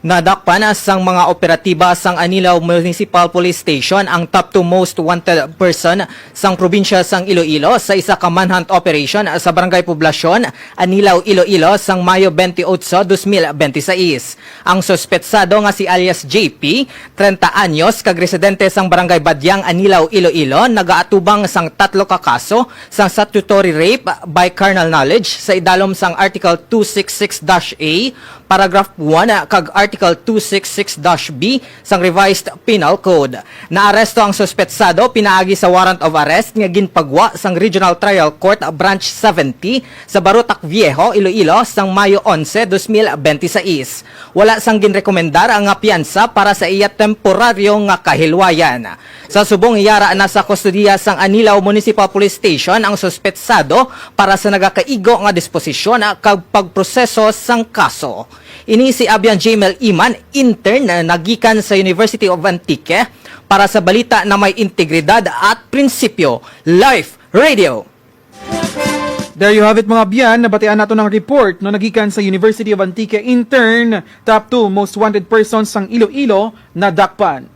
Nadakpan sang mga operatiba sang Anilao Municipal Police Station ang top 2 most wanted person sang probinsya sang Iloilo sa isa ka manhunt operation sa Barangay Poblasyon, Anilao, Iloilo sang Mayo 28, 2026. Ang suspetsado nga si alias JP, 30 anyos, kag residente sang Barangay Badyang, Anilao, Iloilo, nagaatubang sang 3 ka kaso sang statutory rape by carnal knowledge sa idalom sang Article 266-A, Paragraph 1 kag Article 266-B sang Revised Penal Code. Naaresto ang suspetsado pinaagi sa warrant of arrest nga ginpagwa sang Regional Trial Court Branch 70 sa Barotac Viejo, Iloilo sang Mayo 11, 2026. Wala sang ginrekomendar ang piyansa para sa iya temporaryo nga kahilwayan. Sa subong iyara na sa kustudiya sang Anilao Municipal Police Station ang suspetsado para sa nagakaigo nga disposisyon kag pagproseso sang kaso. Ini si Abian Jamel Iman, intern na nagikan sa University of Antique para sa balita na may integridad at prinsipyo. Live Radio! There you have it mga biyan, nabatian nato ng report na nagikan sa University of Antique intern, top 2 most wanted persons sang Iloilo na dakpan.